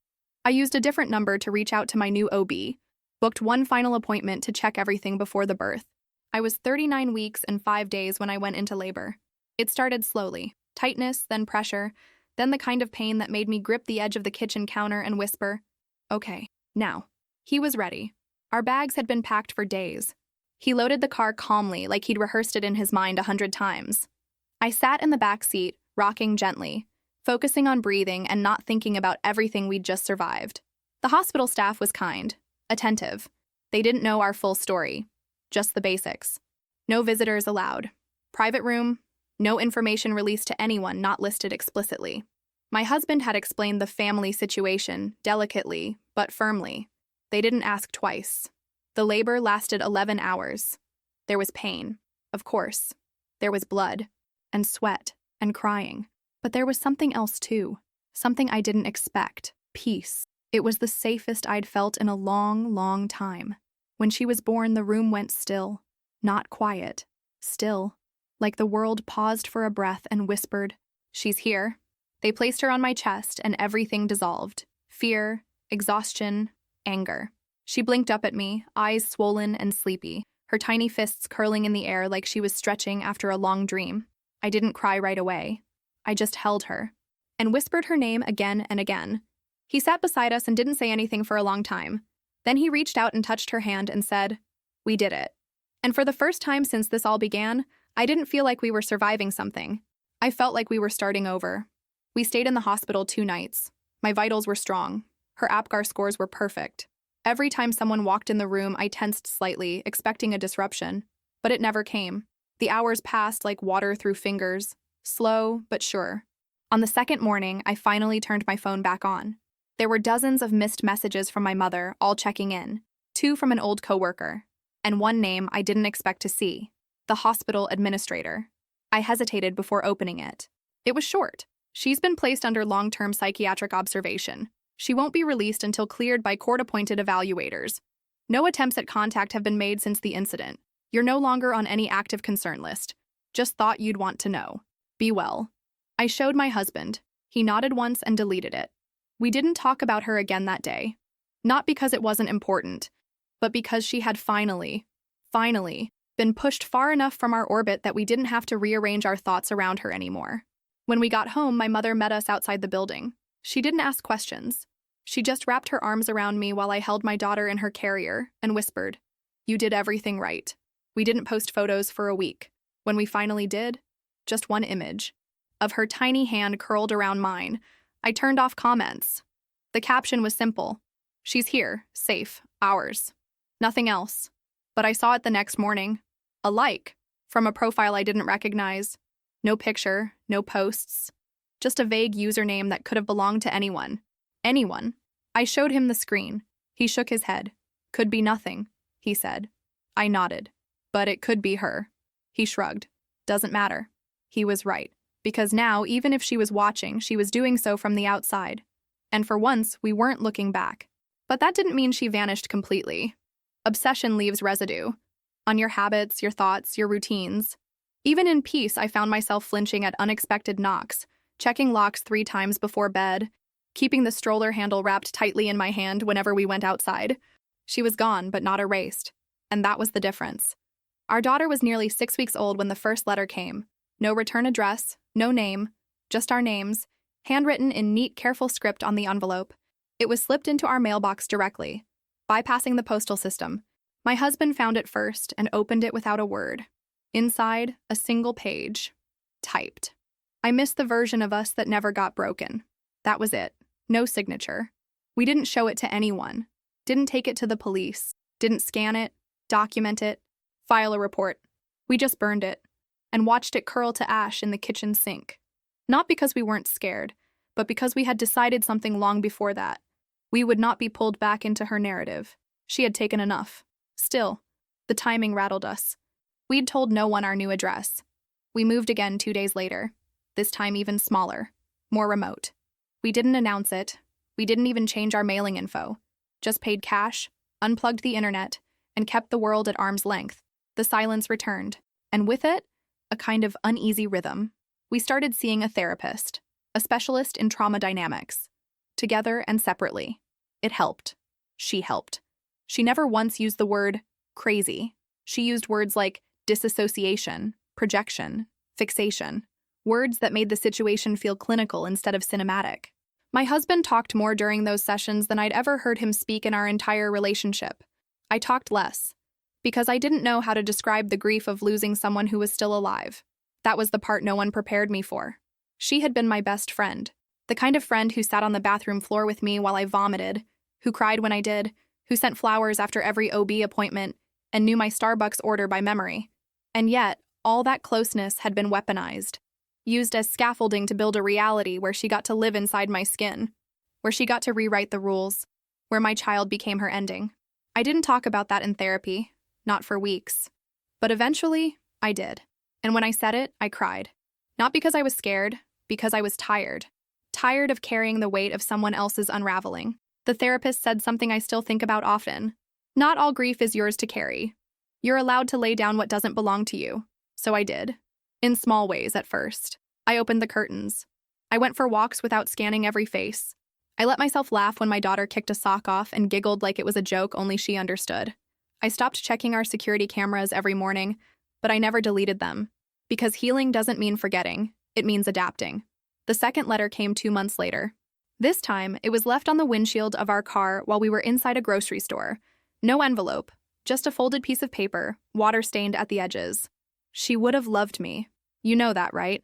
I used a different number to reach out to my new OB. Booked one final appointment to check everything before the birth. I was 39 weeks and 5 days when I went into labor. It started slowly. Tightness, then pressure, then the kind of pain that made me grip the edge of the kitchen counter and whisper, "Okay, now." He was ready. Our bags had been packed for days. He loaded the car calmly, like he'd rehearsed it in his mind 100 times. I sat in the back seat, rocking gently, focusing on breathing and not thinking about everything we'd just survived. The hospital staff was kind, attentive. They didn't know our full story, just the basics. No visitors allowed. Private room, no information released to anyone not listed explicitly. My husband had explained the family situation, delicately, but firmly. They didn't ask twice. The labor lasted 11 hours. There was pain, of course. There was blood, and sweat, and crying. But there was something else too. Something I didn't expect. Peace. It was the safest I'd felt in a long, long time. When she was born, the room went still. Not quiet. Still. Like the world paused for a breath and whispered, "She's here." They placed her on my chest and everything dissolved. Fear, exhaustion, anger. She blinked up at me, eyes swollen and sleepy, her tiny fists curling in the air like she was stretching after a long dream. I didn't cry right away. I just held her and whispered her name again and again. He sat beside us and didn't say anything for a long time. Then he reached out and touched her hand and said, "We did it." And for the first time since this all began, I didn't feel like we were surviving something. I felt like we were starting over. We stayed in the hospital 2 nights. My vitals were strong. Her APGAR scores were perfect. Every time someone walked in the room, I tensed slightly, expecting a disruption. But it never came. The hours passed like water through fingers, slow but sure. On the second morning, I finally turned my phone back on. There were dozens of missed messages from my mother, all checking in. 2 from an old coworker. And one name I didn't expect to see. The hospital administrator. I hesitated before opening it. It was short. "She's been placed under long-term psychiatric observation. She won't be released until cleared by court-appointed evaluators. No attempts at contact have been made since the incident. You're no longer on any active concern list. Just thought you'd want to know. Be well." I showed my husband. He nodded once and deleted it. We didn't talk about her again that day. Not because it wasn't important, but because she had finally, been pushed far enough from our orbit that we didn't have to rearrange our thoughts around her anymore. When we got home, my mother met us outside the building. She didn't ask questions. She just wrapped her arms around me while I held my daughter in her carrier and whispered, "You did everything right." We didn't post photos for a week. When we finally did, just one image of her tiny hand curled around mine. I turned off comments. The caption was simple. "She's here, safe, ours." Nothing else. But I saw it the next morning. A like from a profile I didn't recognize. No picture, no posts. Just a vague username that could have belonged to anyone. Anyone. I showed him the screen. He shook his head. "Could be nothing," he said. I nodded. "But it could be her." He shrugged. "Doesn't matter." He was right. Because now, even if she was watching, she was doing so from the outside. And for once, we weren't looking back. But that didn't mean she vanished completely. Obsession leaves residue. On your habits, your thoughts, your routines. Even in peace, I found myself flinching at unexpected knocks, checking locks 3 times before bed, keeping the stroller handle wrapped tightly in my hand whenever we went outside. She was gone, but not erased. And that was the difference. Our daughter was nearly 6 weeks old when the first letter came. No return address, no name, just our names, handwritten in neat, careful script on the envelope. It was slipped into our mailbox directly, bypassing the postal system. My husband found it first and opened it without a word. Inside, a single page. Typed. I missed the version of us that never got broken. That was it. No signature. We didn't show it to anyone. Didn't take it to the police. Didn't scan it, document it, file a report. We just burned it and watched it curl to ash in the kitchen sink. Not because we weren't scared, but because we had decided something long before that. We would not be pulled back into her narrative. She had taken enough. Still, the timing rattled us. We'd told no one our new address. We moved again 2 days later, this time even smaller, more remote. We didn't announce it. We didn't even change our mailing info. Just paid cash, unplugged the internet, and kept the world at arm's length. The silence returned, and with it, a kind of uneasy rhythm. We started seeing a therapist, a specialist in trauma dynamics, together and separately. It helped. She helped. She never once used the word crazy. She used words like disassociation, projection, fixation, words that made the situation feel clinical instead of cinematic. My husband talked more during those sessions than I'd ever heard him speak in our entire relationship. I talked less, because I didn't know how to describe the grief of losing someone who was still alive. That was the part no one prepared me for. She had been my best friend, the kind of friend who sat on the bathroom floor with me while I vomited, who cried when I did, who sent flowers after every OB appointment, and knew my Starbucks order by memory. And yet, all that closeness had been weaponized, used as scaffolding to build a reality where she got to live inside my skin, where she got to rewrite the rules, where my child became her ending. I didn't talk about that in therapy, not for weeks. But eventually, I did. And when I said it, I cried. Not because I was scared, because I was tired. Tired of carrying the weight of someone else's unraveling. The therapist said something I still think about often. Not all grief is yours to carry. You're allowed to lay down what doesn't belong to you. So I did. In small ways at first. I opened the curtains. I went for walks without scanning every face. I let myself laugh when my daughter kicked a sock off and giggled like it was a joke only she understood. I stopped checking our security cameras every morning, but I never deleted them. Because healing doesn't mean forgetting, it means adapting. The second letter came 2 months later. This time, it was left on the windshield of our car while we were inside a grocery store. No envelope, just a folded piece of paper, water-stained at the edges. She would have loved me. You know that, right?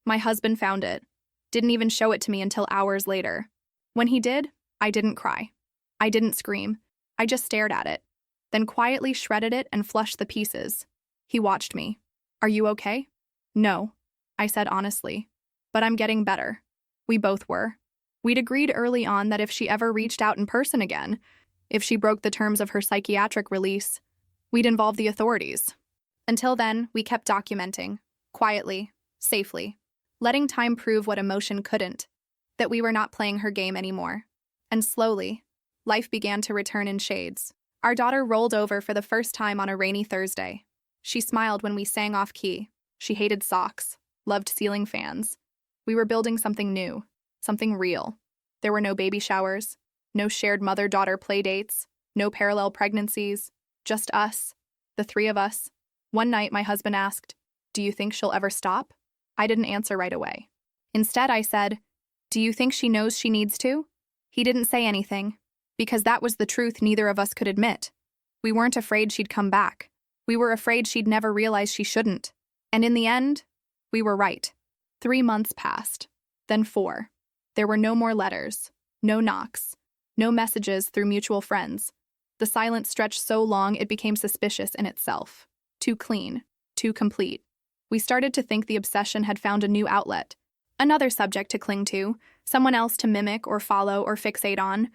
My husband found it. Didn't even show it to me until hours later. When he did, I didn't cry. I didn't scream. I just stared at it, then quietly shredded it and flushed the pieces. He watched me. Are you okay? No, I said honestly. But I'm getting better. We both were. We'd agreed early on that if she ever reached out in person again, if she broke the terms of her psychiatric release, we'd involve the authorities. Until then, we kept documenting, quietly, safely, letting time prove what emotion couldn't, that we were not playing her game anymore. And slowly, life began to return in shades. Our daughter rolled over for the first time on a rainy Thursday. She smiled when we sang off key. She hated socks, loved ceiling fans. We were building something new, something real. There were no baby showers, no shared mother-daughter playdates, no parallel pregnancies, just us, the three of us. One night, my husband asked, "Do you think she'll ever stop?" I didn't answer right away. Instead, I said, "Do you think she knows she needs to?" He didn't say anything, because that was the truth neither of us could admit. We weren't afraid she'd come back. We were afraid she'd never realize she shouldn't. And in the end, we were right. 3 months passed, then 4. There were no more letters, no knocks, no messages through mutual friends. The silence stretched so long it became suspicious in itself. Too clean, too complete. We started to think the obsession had found a new outlet, another subject to cling to, someone else to mimic or follow or fixate on.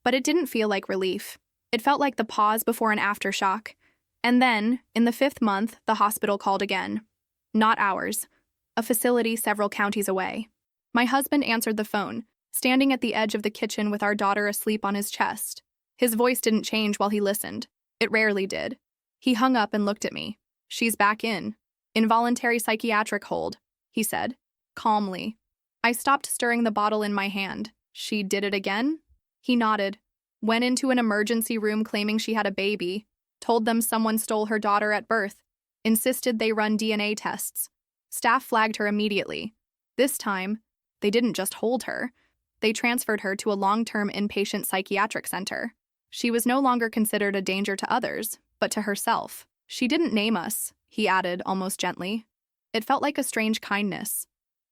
But it didn't feel like relief. It felt like the pause before an aftershock. And then, in the 5th month, the hospital called again. Not ours. A facility several counties away. My husband answered the phone, standing at the edge of the kitchen with our daughter asleep on his chest. His voice didn't change while he listened. It rarely did. He hung up and looked at me. "She's back in. Involuntary psychiatric hold," he said, calmly. I stopped stirring the bottle in my hand. "She did it again?" He nodded. "Went into an emergency room claiming she had a baby. told them someone stole her daughter at birth, insisted they run DNA tests. Staff flagged her immediately. This time, they didn't just hold her. They transferred her to a long-term inpatient psychiatric center. She was no longer considered a danger to others, but to herself. She didn't name us, he added almost gently. It felt like a strange kindness,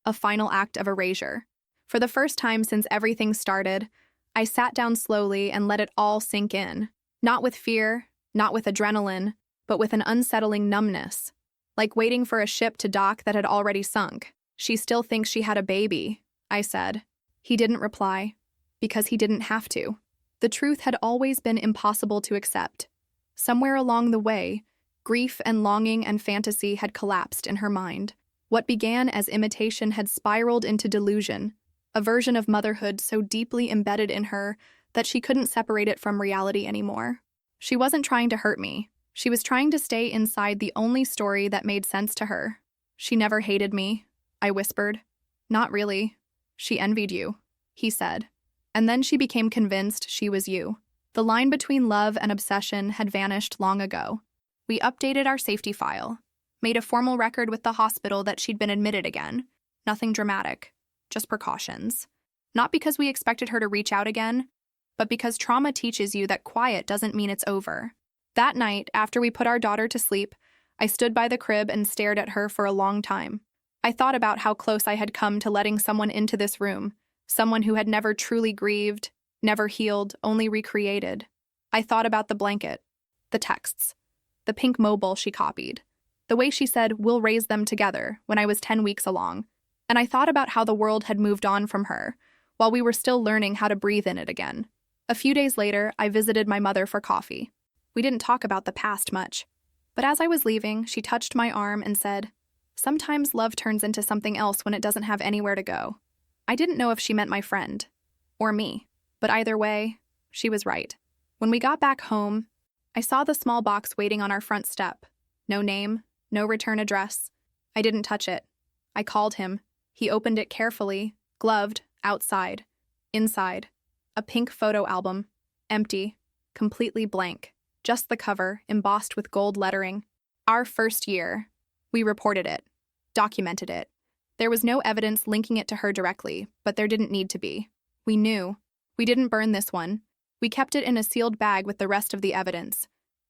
a final act of erasure. For the first time since everything started, I sat down slowly and let it all sink in. Not with fear, not with adrenaline, but with an unsettling numbness. Like waiting for a ship to dock that had already sunk. She still thinks she had a baby, I said. He didn't reply, because he didn't have to. The truth had always been impossible to accept. Somewhere along the way, grief and longing and fantasy had collapsed in her mind. What began as imitation had spiraled into delusion, a version of motherhood so deeply embedded in her that she couldn't separate it from reality anymore. She wasn't trying to hurt me. She was trying to stay inside the only story that made sense to her. She never hated me, I whispered. Not really. She envied you, he said. And then she became convinced she was you. The line between love and obsession had vanished long ago. We updated our safety file, made a formal record with the hospital that she'd been admitted again. Nothing dramatic, just precautions. Not because we expected her to reach out again, but because trauma teaches you that quiet doesn't mean it's over. That night, after we put our daughter to sleep, I stood by the crib and stared at her for a long time. I thought about how close I had come to letting someone into this room, someone who had never truly grieved, never healed, only recreated. I thought about the blanket, the texts, the pink mobile she copied, the way she said, "We'll raise them together," when I was 10 weeks along. And I thought about how the world had moved on from her, while we were still learning how to breathe in it again. A few days later, I visited my mother for coffee. We didn't talk about the past much, but as I was leaving, she touched my arm and said, "Sometimes love turns into something else when it doesn't have anywhere to go." I didn't know if she meant my friend, or me, but either way, she was right. When we got back home, I saw the small box waiting on our front step. No name, no return address. I didn't touch it. I called him. He opened it carefully, gloved, outside. Inside, a pink photo album, empty, completely blank. Just the cover, embossed with gold lettering. Our first year. We reported it, documented it. There was no evidence linking it to her directly, but there didn't need to be. We knew. We didn't burn this one. We kept it in a sealed bag with the rest of the evidence.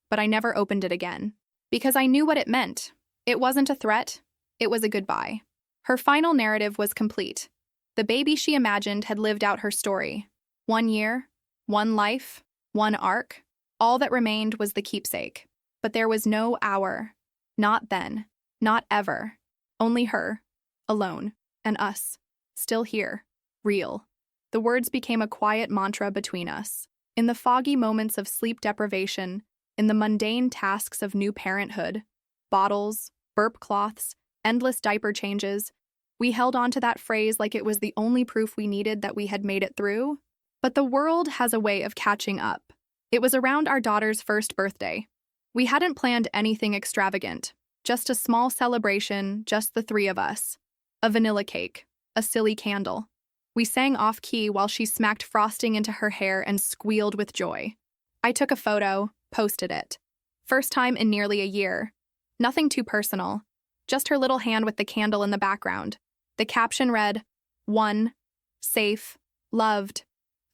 But I never opened it again. Because I knew what it meant. It wasn't a threat. It was a goodbye. Her final narrative was complete. The baby she imagined had lived out her story. 1 year, 1 life, 1 arc. All that remained was the keepsake. But there was no hour. Not then. Not ever. Only her. Alone. And us. Still here. Real. The words became a quiet mantra between us. In the foggy moments of sleep deprivation, in the mundane tasks of new parenthood, bottles, burp cloths, endless diaper changes, we held on to that phrase like it was the only proof we needed that we had made it through. But the world has a way of catching up. It was around our daughter's first birthday. We hadn't planned anything extravagant, just a small celebration, just the 3 of us. A vanilla cake, a silly candle. We sang off-key while she smacked frosting into her hair and squealed with joy. I took a photo, posted it. First time in nearly a year. Nothing too personal. Just her little hand with the candle in the background. The caption read, "1, safe, loved."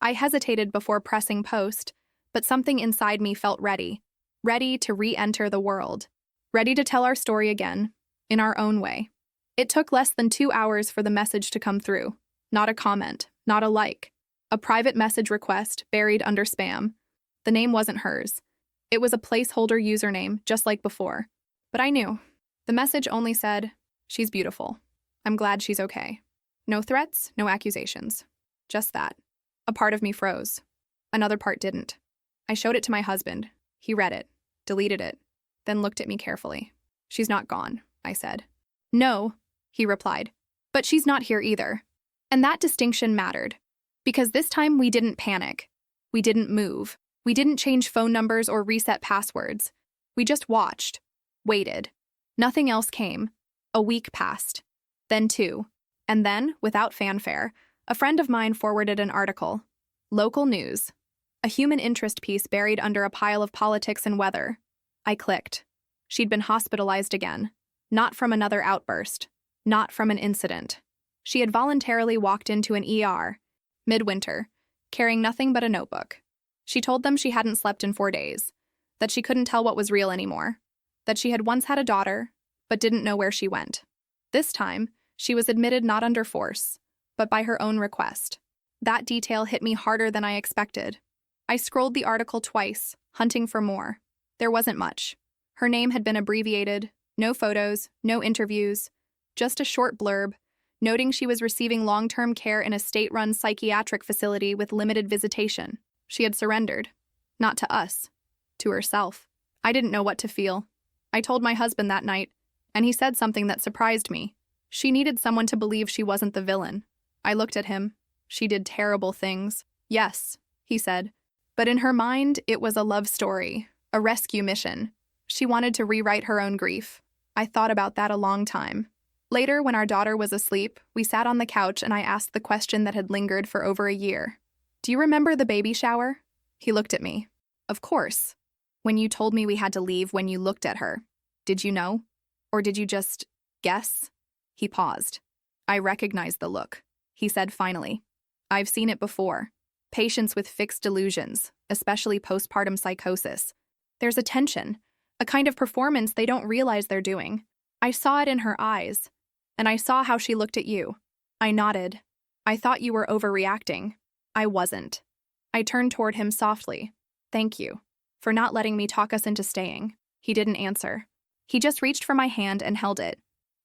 I hesitated before pressing post, but something inside me felt ready. Ready to re-enter the world. Ready to tell our story again, in our own way. It took less than 2 hours for the message to come through. Not a comment, not a like. A private message request buried under spam. The name wasn't hers. It was a placeholder username, just like before. But I knew. The message only said, "She's beautiful. I'm glad she's okay." No threats, no accusations. Just that. A part of me froze. Another part didn't. I showed it to my husband. He read it, deleted it, then looked at me carefully. "She's not gone," I said. "No," he replied. "But she's not here either." And that distinction mattered. Because this time we didn't panic. We didn't move. We didn't change phone numbers or reset passwords. We just watched. Waited. Nothing else came. A week passed. Then 2. And then, without fanfare, a friend of mine forwarded an article. Local news. A human interest piece buried under a pile of politics and weather. I clicked. She'd been hospitalized again. Not from another outburst. Not from an incident. She had voluntarily walked into an ER, midwinter, carrying nothing but a notebook. She told them she hadn't slept in 4 days, that she couldn't tell what was real anymore, that she had once had a daughter, but didn't know where she went. This time, she was admitted not under force, but by her own request. That detail hit me harder than I expected. I scrolled the article twice, hunting for more. There wasn't much. Her name had been abbreviated, no photos, no interviews, just a short blurb, noting she was receiving long-term care in a state-run psychiatric facility with limited visitation. She had surrendered. Not to us. To herself. I didn't know what to feel. I told my husband that night, and he said something that surprised me. She needed someone to believe she wasn't the villain. I looked at him. She did terrible things. Yes, he said. But in her mind, it was a love story, a rescue mission. She wanted to rewrite her own grief. I thought about that a long time. Later, when our daughter was asleep, we sat on the couch and I asked the question that had lingered for over a year. Do you remember the baby shower? He looked at me. Of course. When you told me we had to leave when you looked at her. Did you know? Or did you just guess? He paused. I recognized the look. He said finally. I've seen it before. Patients with fixed delusions, especially postpartum psychosis. There's a tension, a kind of performance they don't realize they're doing. I saw it in her eyes, and I saw how she looked at you. I nodded. I thought you were overreacting. I wasn't. I turned toward him softly. Thank you for not letting me talk us into staying. He didn't answer. He just reached for my hand and held it.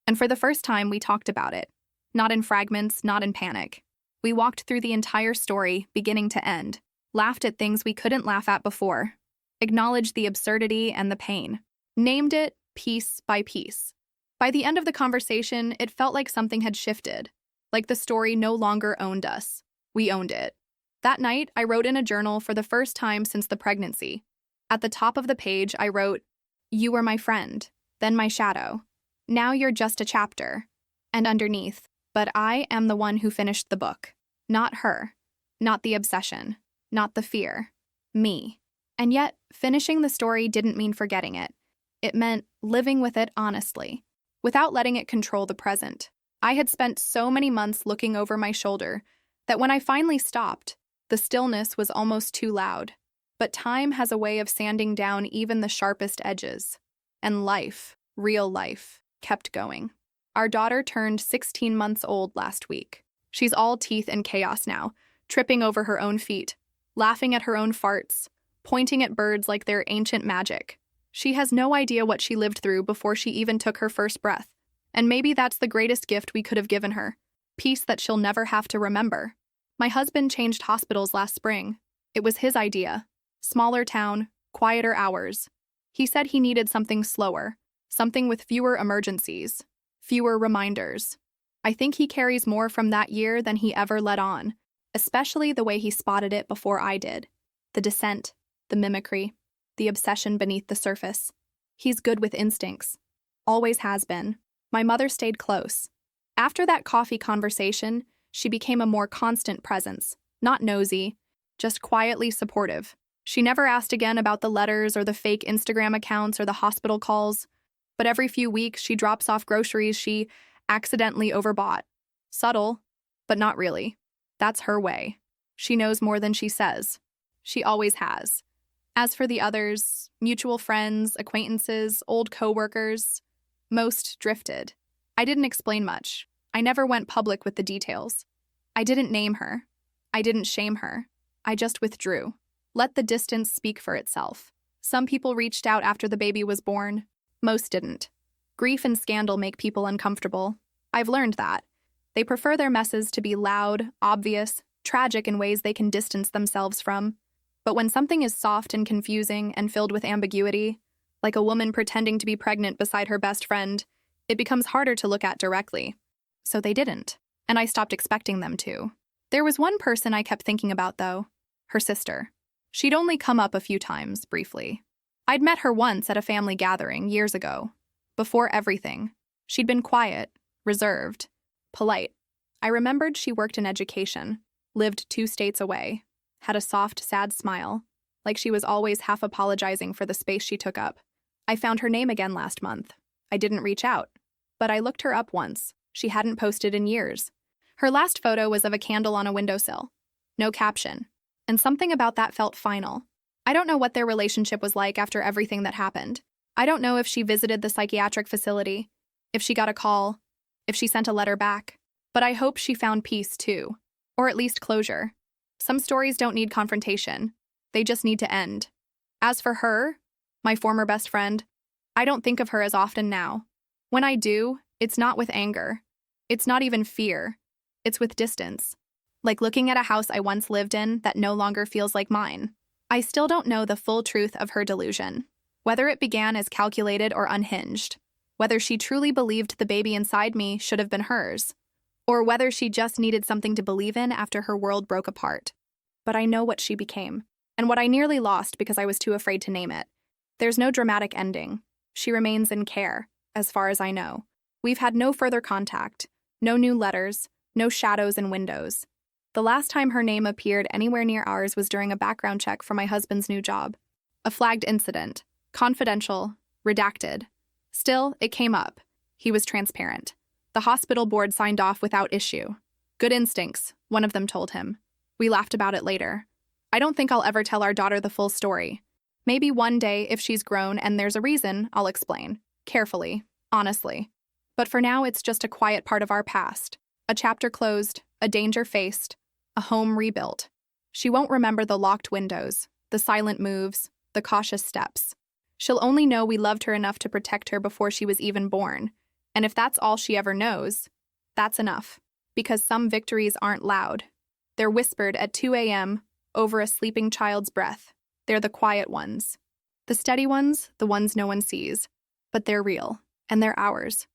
And for the first time, we talked about it. Not in fragments, not in panic. We walked through the entire story, beginning to end, laughed at things we couldn't laugh at before, acknowledged the absurdity and the pain, named it piece by piece. By the end of the conversation, it felt like something had shifted, like the story no longer owned us. We owned it. That night, I wrote in a journal for the first time since the pregnancy. At the top of the page, I wrote, "You were my friend, then my shadow. Now you're just a chapter." And underneath, "But I am the one who finished the book. Not her. Not the obsession. Not the fear. Me." And yet, finishing the story didn't mean forgetting it. It meant living with it honestly, without letting it control the present. I had spent so many months looking over my shoulder that when I finally stopped, the stillness was almost too loud. But time has a way of sanding down even the sharpest edges. And life, real life, kept going. Our daughter turned 16 months old last week. She's all teeth and chaos now, tripping over her own feet, laughing at her own farts, pointing at birds like they're ancient magic. She has no idea what she lived through before she even took her first breath. And maybe that's the greatest gift we could have given her. Peace that she'll never have to remember. My husband changed hospitals last spring. It was his idea. Smaller town, quieter hours. He said he needed something slower, something with fewer emergencies, fewer reminders. I think he carries more from that year than he ever let on, especially the way he spotted it before I did. The dissent, the mimicry, the obsession beneath the surface. He's good with instincts. Always has been. My mother stayed close. After that coffee conversation, she became a more constant presence, not nosy, just quietly supportive. She never asked again about the letters or the fake Instagram accounts or the hospital calls, but every few weeks she drops off groceries she accidentally overbought. Subtle, but not really. That's her way. She knows more than she says. She always has. As for the others, mutual friends, acquaintances, old coworkers, most drifted. I didn't explain much. I never went public with the details. I didn't name her. I didn't shame her. I just withdrew. Let the distance speak for itself. Some people reached out after the baby was born. Most didn't. Grief and scandal make people uncomfortable. I've learned that. They prefer their messes to be loud, obvious, tragic in ways they can distance themselves from. But when something is soft and confusing and filled with ambiguity, like a woman pretending to be pregnant beside her best friend, it becomes harder to look at directly. So they didn't, and I stopped expecting them to. There was one person I kept thinking about, though. Her sister. She'd only come up a few times, briefly. I'd met her once at a family gathering years ago. Before everything. She'd been quiet, reserved, polite. I remembered she worked in education, lived 2 states away, had a soft, sad smile, like she was always half apologizing for the space she took up. I found her name again last month. I didn't reach out, but I looked her up once. She hadn't posted in years. Her last photo was of a candle on a windowsill. No caption. And something about that felt final. I don't know what their relationship was like after everything that happened. I don't know if she visited the psychiatric facility, if she got a call, if she sent a letter back. But I hope she found peace too. Or at least closure. Some stories don't need confrontation. They just need to end. As for her, my former best friend, I don't think of her as often now. When I do, it's not with anger. It's not even fear. It's with distance. Like looking at a house I once lived in that no longer feels like mine. I still don't know the full truth of her delusion. Whether it began as calculated or unhinged. Whether she truly believed the baby inside me should have been hers. Or whether she just needed something to believe in after her world broke apart. But I know what she became. And what I nearly lost because I was too afraid to name it. There's no dramatic ending. She remains in care, as far as I know. We've had no further contact. No new letters. No shadows in windows. The last time her name appeared anywhere near ours was during a background check for my husband's new job. A flagged incident. Confidential. Redacted. Still, it came up. He was transparent. The hospital board signed off without issue. Good instincts, one of them told him. We laughed about it later. I don't think I'll ever tell our daughter the full story. Maybe one day, if she's grown and there's a reason, I'll explain. Carefully. Honestly. But for now, it's just a quiet part of our past. A chapter closed, a danger faced, a home rebuilt. She won't remember the locked windows, the silent moves, the cautious steps. She'll only know we loved her enough to protect her before she was even born. And if that's all she ever knows, that's enough. Because some victories aren't loud. They're whispered at 2 a.m. over a sleeping child's breath. They're the quiet ones. The steady ones, the ones no one sees. But they're real, and they're ours.